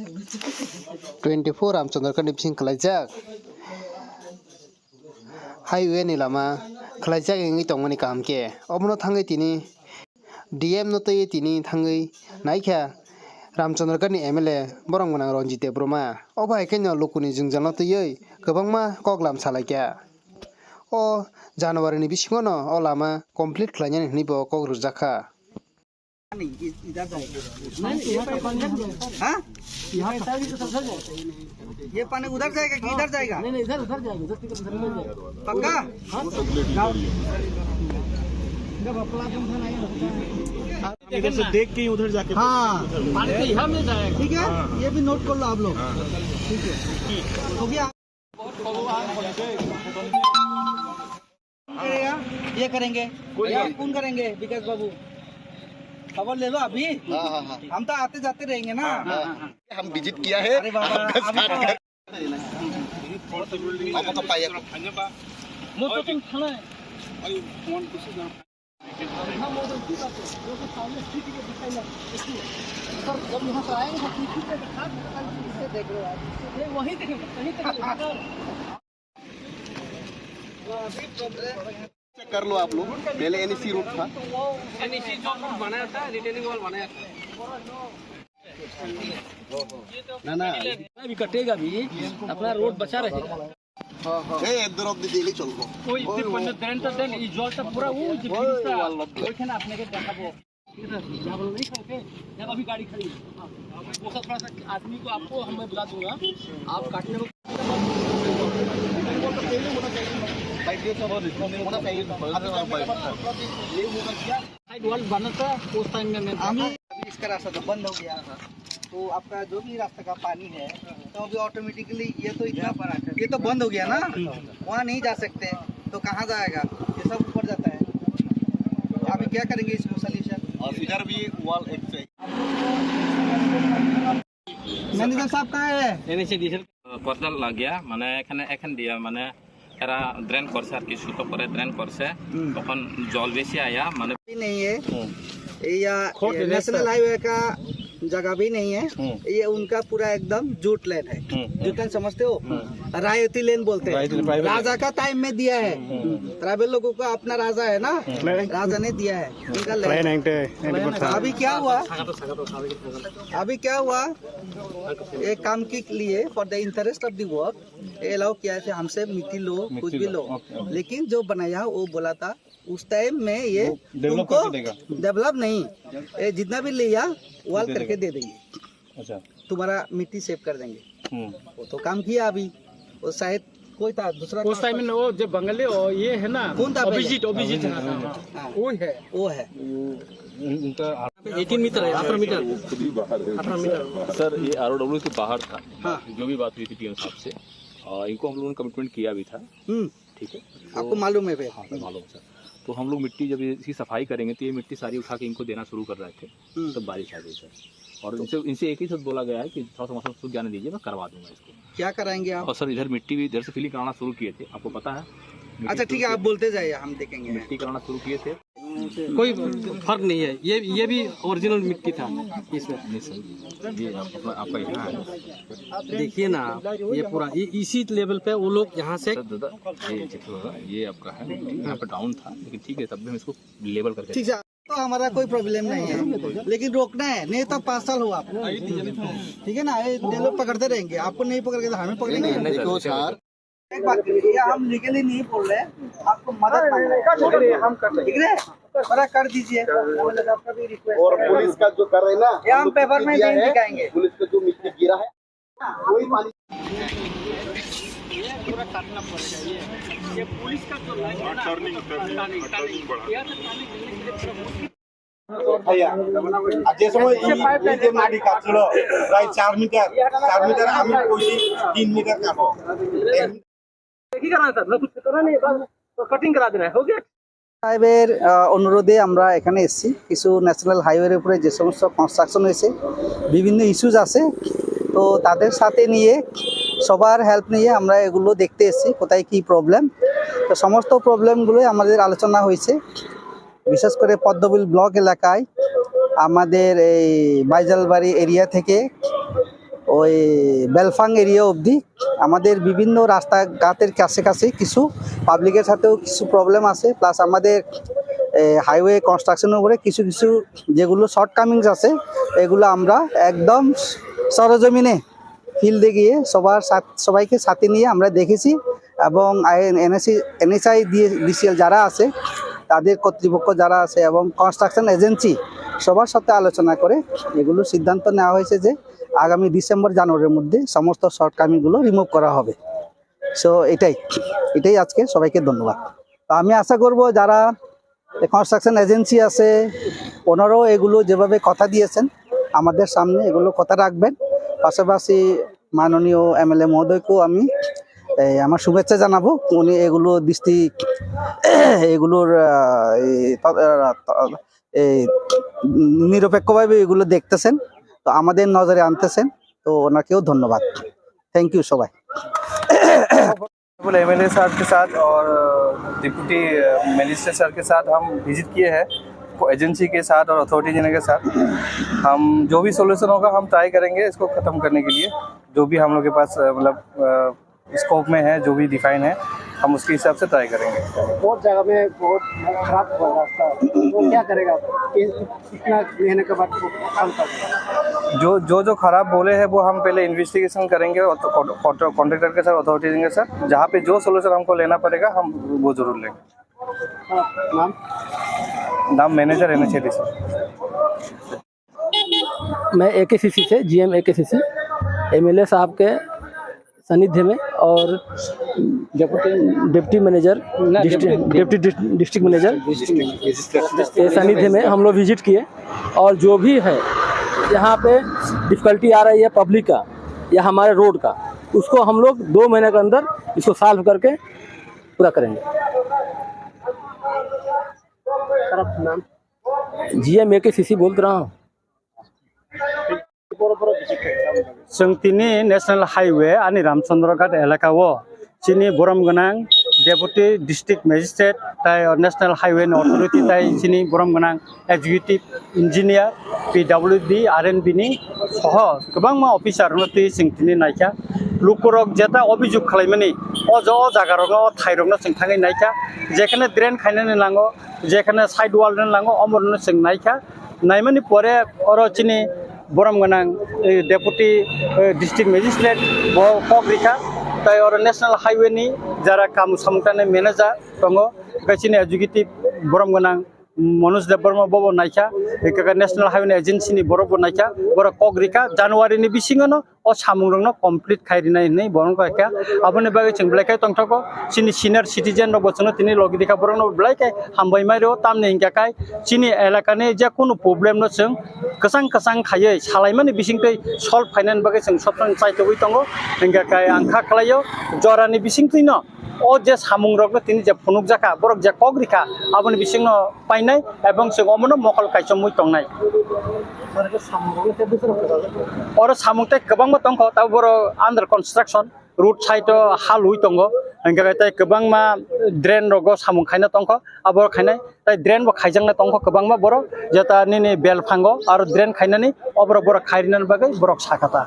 24 रामचंद्रकान्ति बिसिं खलायजाक highway नि लामा खलायजाक इंगै तंगमani कामके अबनो थांगै तिनि डीएम नो तै तिनि थांगै नायखा रामचंद्रकान्ति एमएलए बरंगना रंजित ब्रह्मा अबा एखेनो लुकुनि जोंजानो तैयै गोबांमा कगलाम सालायका ओ जनवरी नि बिसिङो न अ लामा कमप्लीट खलायनानै हनिबो कग्रुजाखा इधर जाएगा हाँ ये पानी उधर जाएगा कि इधर जाएगा नहीं इधर उधर जाएगा पक्का इधर से देख के उधर जाके हाँ पानी तो यहाँ में जाएगा ठीक है ये भी नोट कर लो आप लोग ठीक है हो गया ये करेंगे कौन करेंगे विकास बाबू खबर ले लो अभी हम तो आते जाते रहेंगे ना हम विजिट किया है अरे बाबा कर लो आप लोग पहले एनईसी रूट था एनईसी जो बनाया था रिटेनिंग वॉल बनाया था ना अभी कटेगा भी अपना रोड बचा रहेगा ए इधर ऑफ द डेली चलबो कोई देन तो देन ई जलটা পুরো ও যে ব্রিজটা ওইখানে আপনাকে দেখাবো ठीक है क्या बोलो नहीं करके जब अभी गाड़ी खड़ी है वो सब थोड़ा सा आदमी को आपको हम मैं बुला दूंगा आप काटने को साइड वॉल बना था उस टाइम में मैं अभी इसका रास्ता तो बंद हो गया तो आपका जो भी रास्ते का पानी है तो अभी ऑटोमेटिकली ये तो इतना ये तो बंद हो गया ना वहाँ नहीं जा सकते तो कहाँ जाएगा ये सब ऊपर जाता है तो अभी क्या करेंगे इसको सोल्यूशन और इधर भी वॉल एक से मैनेजर साहब कहाँ है এনএসি ডিজেল পর্দাল লাগিয়া মানে এখানে এখন দিয়া মানে এরা ড্রেন করছে আর কি সুতো করে ড্রেন করছে তখন জল বেশি আয়া মানে नहीं है या नेशनल हाईवे का जगह भी नहीं है ये उनका पूरा एकदम जूट लेन है जूट लेन समझते हो रायती लेन बोलते हैं राजा का टाइम में दिया है ट्राइबल लोगों को अपना राजा है ना राजा ने दिया है उनका लेन अभी क्या हुआ एक काम के लिए for the interest of the work allow किया है हमसे मिट्टी लो कुछ भी लो लेकिन जो बनाया वो बोला था उस टाइम में ये उनको डेवलप नहीं ये जितना भी लिया वॉल करके दे देंगे अच्छा तुम्हारा मिट्टी सेव कर देंगे वो तो काम किया अभी वो शायद कोई था दूसरा उस टाइम में वो जो बंगले और ये है ना कौन था ओबिजिट वो है 18 मीटर है 18 मीटर सर ये आरओडब्ल्यू के बाहर था हाँ जो भी बात हुई थी पीएम साहब से इनको हम लोगों ने कमिटमेंट किया भी था ठीक है आपको मालूम है हाँ मालूम सर तो हम लोग मिट्टी जब इसकी सफाई करेंगे तो ये मिट्टी सारी उठा के इनको देना शुरू कर रहे थे तब बारिश आ गई सर और इनसे एक ही शब्द बोला गया है कि थोड़ा सा मौसम सूख जाने दीजिए मैं करवा दूंगा इसको क्या कराएंगे आप और सर इधर मिट्टी भी इधर से फिलिंग कराना शुरू किए थे आपको पता है अच्छा ठीक है आप बोलते जाइए हम देखेंगे मिट्टी कराना शुरू किए थे कोई फर्क नहीं है ये भी ओरिजिनल मिट्टी था इसमें नहीं सर ये आपका यहाँ है देखिए ना ये पूरा इसी लेवल पे वो लोग यहाँ से दादा ये आपका है यहाँ पे डाउन था लेकिन ठीक है तब भी हम इसको लेवल करके ठीक है तो हमारा कोई प्रॉब्लम नहीं है लेकिन रोकना है नहीं तो 5 साल हुआ आपको ठीक है ना ये लोग पकड़ते रहेंगे आपको नहीं पकड़ के तो हमें पकड़ेंगे एक बात ये हम लीगली नहीं बोल रहे आपको मदद हम कर ठीक है बड़ा कर दीजिए आपका भी रिक्वेस्ट और पुलिस का जो कर रहे ना ये हम पेपर में नहीं दिखाएंगे पुलिस का जो मिट्टी गिरा है कोई पानी पूरा काटना पड़ेगा ये पुलिस का जो लाइन है ना टर्निंग যে সময় এই যে মাটি কাটছিল প্রায় 4 মিটার আমি কইছি 3 মিটার কাটো কি করা স্যার না कुछ करा नहीं बस कटिंग करा देना है हो गया সাহেবের অনুরোধে আমরা এখানে এসেছি কিছু ন্যাশনাল হাইওয়ের উপরে যে সমস্ত কনস্ট্রাকশন হয়েছে বিভিন্ন ইস্যুজ আছে তো তাদের সাথে নিয়ে সবার হেল্প নিয়ে আমরা এগুলো দেখতে এসেছি কোথায় কি প্রবলেম তো সমস্ত প্রবলেমগুলোই আমাদের আলোচনা হয়েছে বিশেষ করে পদ্মবিল ব্লক এলাকায় আমাদের এই বাইজালবাড়ি এরিয়া থেকে ওই বেলফাং এরিয়া অবধি আমাদের বিভিন্ন রাস্তাঘাটের কাছে কিছু পাবলিকের সাথেও কিছু প্রবলেম আছে, প্লাস আমাদের হাইওয়ে কনস্ট্রাকশনের উপরে কিছু যেগুলো শর্টকামিংস আছে এগুলো আমরা একদম সরজমিনে ফিল্ডে গিয়ে সবাইকে সাথে নিয়ে আমরা দেখেছি, এবং NHI DCL যারা আছে তাদের কর্তৃপক্ষ যারা আছে এবং কনস্ট্রাকশন এজেন্সি সবার সাথে আলোচনা করে এগুলো সিদ্ধান্ত নেওয়া হয়েছে যে আগামী ডিসেম্বর-জানুয়ারির মধ্যে সমস্ত শর্টকামিংগুলো রিমুভ করা হবে। সো এটাই আজকে সবাইকে ধন্যবাদ। তো আমি আশা করব যারা কনস্ট্রাকশন এজেন্সি আছে ওনারাও এগুলো যেভাবে কথা দিয়েছেন আমাদের সামনে এগুলো কথা রাখবেন। পাশাপাশি মাননীয় MLA মহোদয়কেও আমি আমার শুভেচ্ছা জানাবো, উনি এগুলোর নিরপেক্ষভাবে এগুলো দেখতেছেন, তো আমাদের নজরে আনতেছেন, তো ওনাকেও ধন্যবাদ। থ্যাংক ইউ সবাই। MLA साहब के साथ और डिप्टी मजिस्ट्रेट सर के साथ हम विजिट किए हैं, एजेंसी के साथ और अथॉरिटी जनरल के साथ। हम जो भी सोल्यूशन होगा हम ट्राई करेंगे इसको ख़त्म करने के लिए, जो भी हम लोग के पास मतलब स्कोप में है, जो भी डिफाइन है हम उसके हिसाब से ट्राई करेंगे। बहुत जगह में बहुत खराब हुआ रास्ता, तो क्या करेगा इतना लेने के बाद जो खराब बोले हैं वो हम पहले इन्वेस्टिगेशन करेंगे और कॉन्ट्रैक्टर के साथ अथॉरिटी देंगे सर, जहाँ पे जो सोल्यूशन हमको लेना पड़ेगा हम वो ज़रूर लेंगे। नाम मैनेजर NHI सर। मैं AKCC से GM AKCC MLA साहब के सानिध्य में और deputy manager deputy district manager के सानिध्य में हम लोग विजिट किए, और जो भी है यहाँ पे डिफ़िकल्टी आ रही है पब्लिक का या हमारे रोड का, उसको हम लोग 2 महीने के अंदर इसको सॉल्व करके पूरा करेंगे। GM AKCC बोल रहा हूँ। जोंनि नेशनल हाईवे आनि रामचंद्रघाट एलाकाओ चिनी बरम गनां डेपुटी डिस्ट्रिक्ट मजिस्ट्रेट ताई नेशनल हाईवे अथॉरिटी ताई चिनी बरम गनां एग्जीक्यूटिव इंजिनियर PWD RNB नि सह गोबां मा अफिसार नति जोंनि नायखा लुकरक जेता अभियोग खालामनि अज जागारक थाइरकनो जों थाङै नायखा जेखाने ड्रेन खायनानै लाङो जेखाने साइड वाल लाङो अमरनो जों नायखा नायमानि परे अर चिनी बरम गनां डेपुटी डिस्ट्रिक्ट मजिस्ट्रेट कग्रिका ताई और नेशनल हाईवे नि जरा काम सामताने मैनेजर दङ गासिनि एग्जीक्यूटिव बरम गनां मनोज देबबर्मा बबो नायखा नेशनल हाईवे एजेंसी नि बरबो नायखा बर कग्रिका जानुवारी नि बिसिङनो अ सामुंरंनो कमप्लीट खायरिनाय नै बरन कायखा आबने बागै जों ब्लाइकाय तंथको चिनि सिनियर सिटीजन रो बचनो तिनि लगिदिका बरनो ब्लाइकाय हामबाय माइरो तामने हिंगाकाय चिनि एलाकानि जे कोनो प्रॉब्लेम न जों कसां खायै सालायमानि बिसिंतै सल्व फाइनान बागै जों सबसन चाइथबै दङो हिंगाकाय आंखा खालायो जरानि बिसिंतैनो ओ जे सामुंरक तिनि जे फनुक जाका बरक जे कग्रिका आबने बिसिंनो पाइनाय एबं जों अमनो मकल कायसमै तंनाय और सामुंगते गोबां दंख ता बर अंडर कंस्ट्रक्शन रूट साइड हालुइ दङ हिंगाकाय ताय गोबां मा ड्रेन रगो सामुं खायना दंख आबर खायनाय ताय ड्रेन बो खायजांना दंख गोबां मा बर जेता नि बेलफांगो आरो ड्रेन खायनानै अबर खायरिनान बागै बरक साखाता